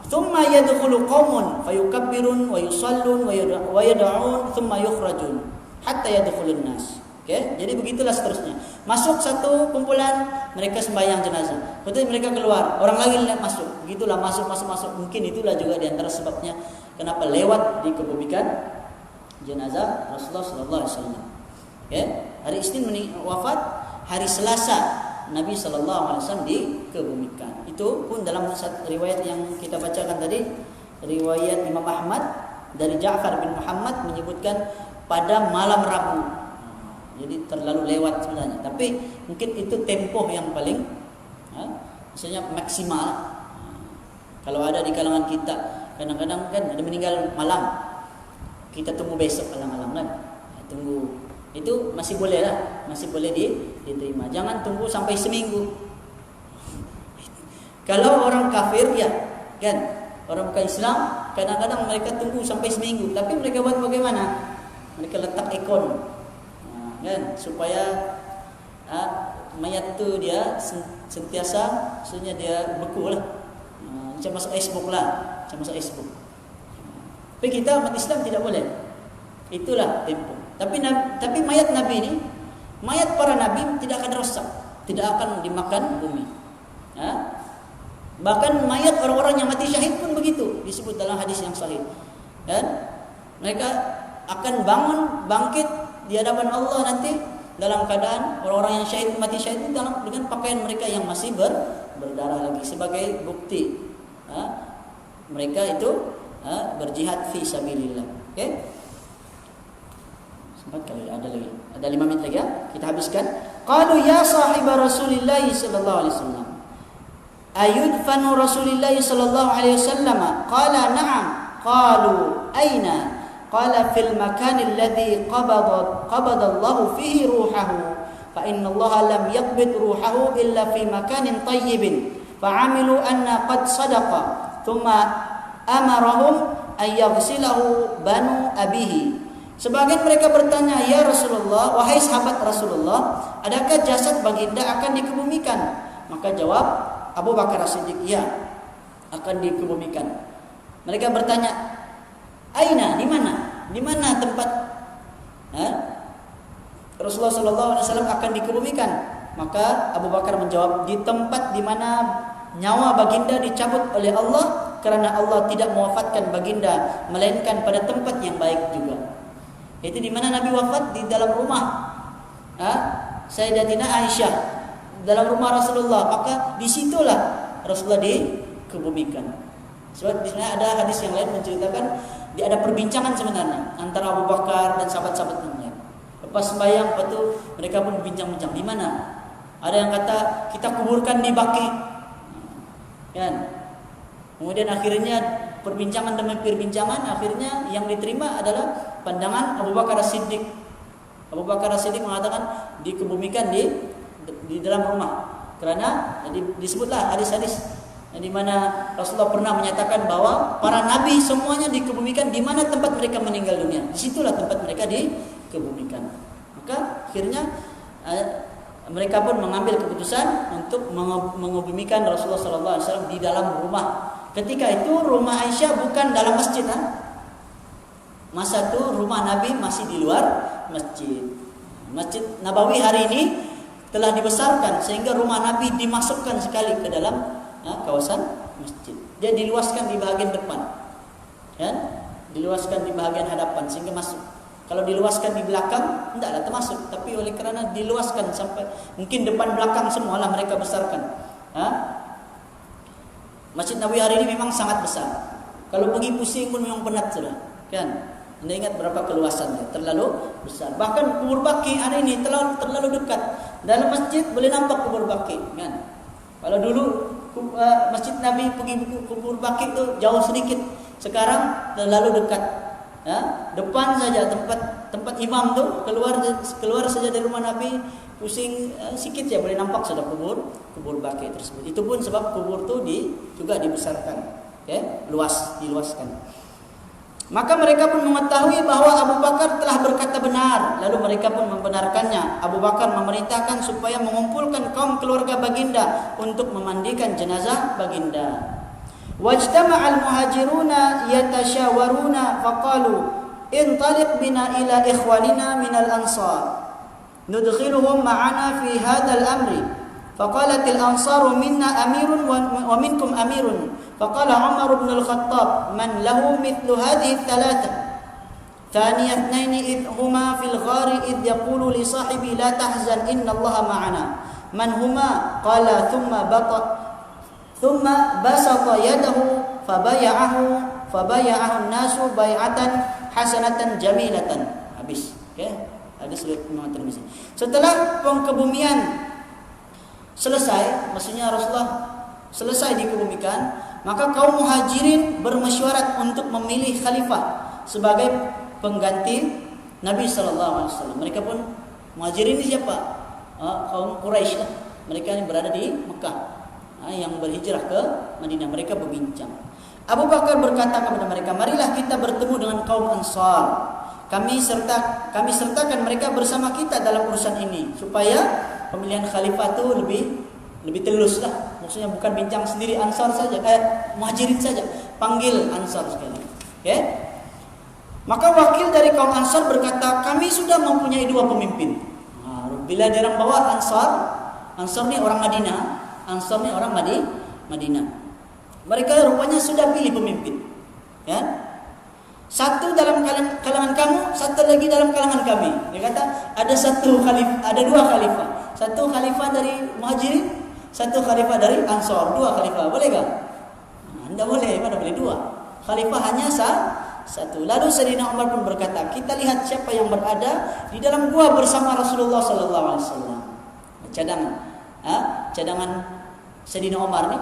Speaker 1: Thumma yadkhulu qaumun fayukabbirun wa yusallun wa yad'un thumma yukhrajun hatta yadkhulun nas. Okay? Jadi begitulah seterusnya. Masuk satu kumpulan, mereka sembahyang jenazah. Kemudian mereka keluar, orang lagi masuk. Begitulah masuk. Mungkin itulah juga di antara sebabnya kenapa lewat dikebumikan jenazah Rasulullah sallallahu alaihi wasallam. Okay? Hari Isnin wafat, hari Selasa Nabi sallallahu alaihi wasallam dikebumikan. Itu pun dalam riwayat yang kita bacakan tadi, riwayat Imam Ahmad dari Ja'far bin Muhammad menyebutkan pada malam Rabu. Jadi terlalu lewat sebenarnya. Tapi mungkin itu tempo yang paling maksudnya maksimal. Kalau ada di kalangan kita, kadang-kadang kan ada meninggal malam, kita tunggu besok malam-malam kan. Tunggu. Itu masih boleh lah, masih boleh diterima. Jangan tunggu sampai seminggu. Kalau orang kafir ya, kan, orang bukan Islam, kadang-kadang mereka tunggu sampai seminggu. Tapi mereka buat bagaimana? Mereka letak ikon. Kan, supaya mayat tu dia sentiasa, maksudnya dia beku lah, macam masuk Facebook lah, Tapi kita umat Islam tidak boleh. Itulah tempo. Tapi mayat Nabi ini, mayat para Nabi tidak akan rosak, tidak akan dimakan bumi. Bahkan mayat orang-orang yang mati syahid pun begitu, disebut dalam hadis yang sahih. Dan mereka akan bangkit di hadapan Allah nanti dalam keadaan orang-orang yang syahid mati syahid itu dengan pakaian mereka yang masih berdarah lagi sebagai bukti mereka itu berjihad fi sabilillah. Okay? Sempat kali ada lagi. Ada 5 menit lagi ya. Kita habiskan. Qalu ya sahiba Rasulillah sallallahu alaihi wasallam. Ayudfanu Rasulillah sallallahu alaihi wasallam? Qala na'am. Qalu aina? Qala fil makan alladhi qabada Allah fihi ruhahu fa inna Allah lam yaqbid ruhahu illa fi makanin tayyibin fa'amilu anna qad sadaqa thumma amarahum an yaghsilahu banu abihi. Sebagian mereka bertanya, ya Rasulullah, wahai sahabat Rasulullah, adakah jasad baginda akan dikebumikan? Maka jawab Abu Bakar As-Siddiq, ya, akan dikebumikan. Mereka bertanya, aina, di mana? Di mana tempat Rasulullah sallallahu alaihi wasallam akan dikebumikan? Maka Abu Bakar menjawab, di tempat di mana nyawa baginda dicabut oleh Allah, karena Allah tidak mewafatkan baginda melainkan pada tempat yang baik juga. Itu di mana Nabi wafat? Di dalam rumah Sayyidatina Aisyah, dalam rumah Rasulullah. Maka disitulah Rasulullah dikebumikan. Sebab di sana ada hadis yang lain menceritakan ada perbincangan sebenarnya antara Abu Bakar dan sahabat-sahabat yang lain. Lepas sembahyang, lepas itu mereka pun berbincang-bincang di mana. Ada yang kata kita kuburkan di Baqi, kan? Kemudian akhirnya perbincangan demi perbincangan, akhirnya yang diterima adalah pandangan Abu Bakar As-Siddiq. Abu Bakar As-Siddiq mengatakan dikebumikan di dalam rumah. Karena disebutlah hadis-hadis di mana Rasulullah pernah menyatakan bahwa para nabi semuanya dikebumikan di mana tempat mereka meninggal dunia. Disitulah tempat mereka dikebumikan. Maka akhirnya mereka pun mengambil keputusan untuk mengebumikan Rasulullah SAW di dalam rumah. Ketika itu rumah Aisyah bukan dalam masjid. Masa itu rumah Nabi masih di luar masjid. Masjid Nabawi hari ini telah dibesarkan sehingga rumah Nabi dimasukkan sekali ke dalam kawasan masjid. Dia diluaskan di bahagian depan, ya, diluaskan di bahagian hadapan sehingga masuk. Kalau diluaskan di belakang, tidaklah termasuk. Tapi oleh kerana diluaskan sampai mungkin depan belakang semualah mereka besarkan. Masjid Nabawi hari ini memang sangat besar. Kalau pergi pusing pun memang penat sudah, kan? Anda ingat berapa keluasannya? Terlalu besar. Bahkan kubur Baqi hari ini terlalu dekat. Dalam masjid boleh nampak kubur Baqi, kan? Kalau dulu Masjid Nabi pergi kubur Baqi itu jauh sedikit. Sekarang terlalu dekat. Depan saja tempat imam tu keluar saja dari rumah Nabi, pusing sikit saja boleh nampak sudah kubur Baqi tersebut. Itu pun sebab kubur tu juga dibesarkan, diluaskan. Maka mereka pun mengetahui bahawa Abu Bakar telah berkata benar. Lalu mereka pun membenarkannya. Abu Bakar memerintahkan supaya mengumpulkan kaum keluarga baginda untuk memandikan jenazah baginda. Wajtama'al muhajiruna yatashawaruna faqalu intaliq bina ila ikhwanina minal ansar nudkhiluhum ma'ana fi hadzal amri. Faqalatil ansaru minna amirun wa minkum amirun. Faqala Umar bin al-Khattab man lahu mithlu hadhihi thalatha. Thani ithnaini idh huma fil ghari idh yaqulu li sahibi la tahzan inna Allaha ma'ana. Man huma? Qala thumma basata yadahu fabaya'ahu an-nasu bai'atan hasanatan jamilatan. Habis. Okey. Hadis riwayat Imam Tirmizi. Setelah pengkebumian selesai, maksudnya Rasulullah selesai dikebumikan, maka kaum muhajirin bermesyuarat untuk memilih khalifah sebagai pengganti Nabi SAW. Mereka pun muhajirin ini siapa? Kaum Quraisy lah. Mereka yang berada di Mekah, yang berhijrah ke Madinah. Mereka berbincang. Abu Bakar berkata kepada mereka, marilah kita bertemu dengan kaum Ansar. Kami sertakan mereka bersama kita dalam urusan ini supaya pemilihan khalifah itu lebih telus lah. Maksudnya bukan bincang sendiri Ansar saja, muhajirin saja. Panggil Ansar sekali. Okay? Maka wakil dari kaum Ansar berkata, kami sudah mempunyai dua pemimpin. Bila dia orang bawa Ansar ni orang Madinah, Ansar ni orang Madinah. Mereka rupanya sudah pilih pemimpin. Ya? Satu dalam kalangan kamu, satu lagi dalam kalangan kami. Dia kata ada dua khalifah. Satu khalifah dari Muhajirin, satu khalifah dari Ansar. Dua khalifah, boleh tak? Tidak boleh, mana boleh dua. Khalifah hanya satu. Lalu Sayyidina Umar pun berkata, kita lihat siapa yang berada di dalam gua bersama Rasulullah sallallahu alaihi wasallam. Cadangan Sayyidina Umar ni.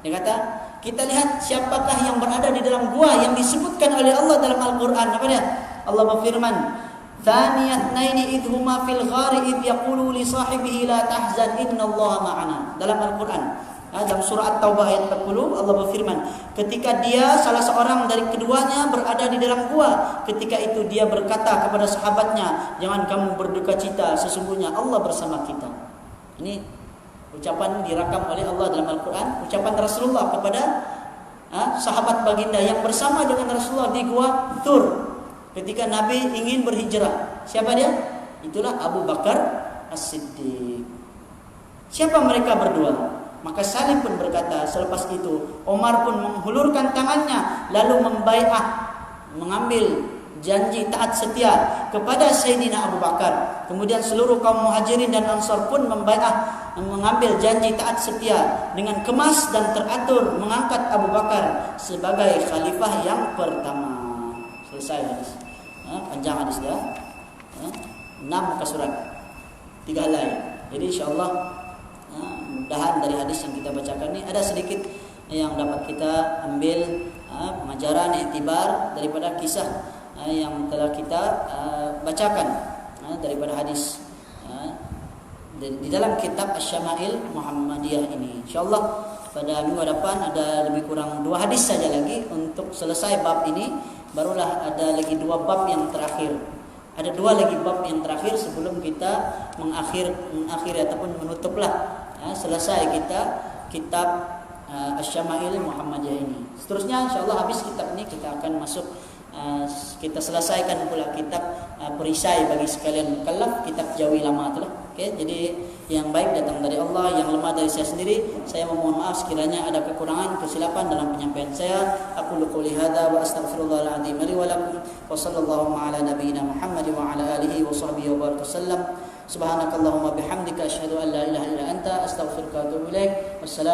Speaker 1: Dia kata, kita lihat siapakah yang berada di dalam gua yang disebutkan oleh Allah dalam Al-Quran. Apa dia? Allah berfirman, Thaniyatnaini idhuma fil ghari idh yaqulu li sahibihi la tahzan innallaha ma'ana. Dalam Al-Quran, dalam surah At-Taubah ayat 40, Allah berfirman, ketika dia salah seorang dari keduanya berada di dalam gua, ketika itu dia berkata kepada sahabatnya, jangan kamu berduka cita, sesungguhnya Allah bersama kita. Ini ucapan dirakam oleh Allah dalam Al-Quran, ucapan Rasulullah kepada sahabat baginda yang bersama dengan Rasulullah di gua Tur ketika Nabi ingin berhijrah. Siapa dia? Itulah Abu Bakar As-Siddiq. Siapa mereka berdua? Maka Salim pun berkata, selepas itu Umar pun menghulurkan tangannya lalu membai'ah, mengambil janji taat setia kepada Sayyidina Abu Bakar. Kemudian seluruh kaum Muhajirin dan Ansar pun membai'ah, mengambil janji taat setia dengan kemas dan teratur mengangkat Abu Bakar sebagai khalifah yang pertama. Selesai hadis. Panjang hadis dia. 6 muka surat, 3 helai. Jadi insya-Allah mudahan dari hadis yang kita bacakan ini ada sedikit yang dapat kita ambil pengajaran, iktibar daripada kisah yang telah kita bacakan daripada hadis di dalam kitab Asy-Syama'il Muhammadiyah ini. InsyaAllah pada minggu depan ada lebih kurang 2 hadis saja lagi untuk selesai bab ini. Barulah ada lagi 2 bab yang terakhir. Ada 2 lagi bab yang terakhir sebelum kita mengakhiri ataupun menutuplah selesai kita kitab Asy-Syama'il Muhammadiyah ini. Seterusnya insyaAllah habis kitab ini kita akan masuk, kita selesaikan pula kitab perisai bagi sekalian mukallaf, kitab Jawi lama itulah. Okey, jadi yang baik datang dari Allah, yang lemah dari saya sendiri. Saya memohon maaf sekiranya ada kekurangan, kesilapan dalam penyampaian saya. Aku qouli hadza wa astaghfirullahal azim li wa lakum wa sallallahu ala nabiyyina Muhammad wa ala alihi wa sahbihi wa baraka sallam. Subhanakallahumma bihamdika asyhadu an la ilaha illa anta astaghfiruka wa atubu ilaik. Wassalam.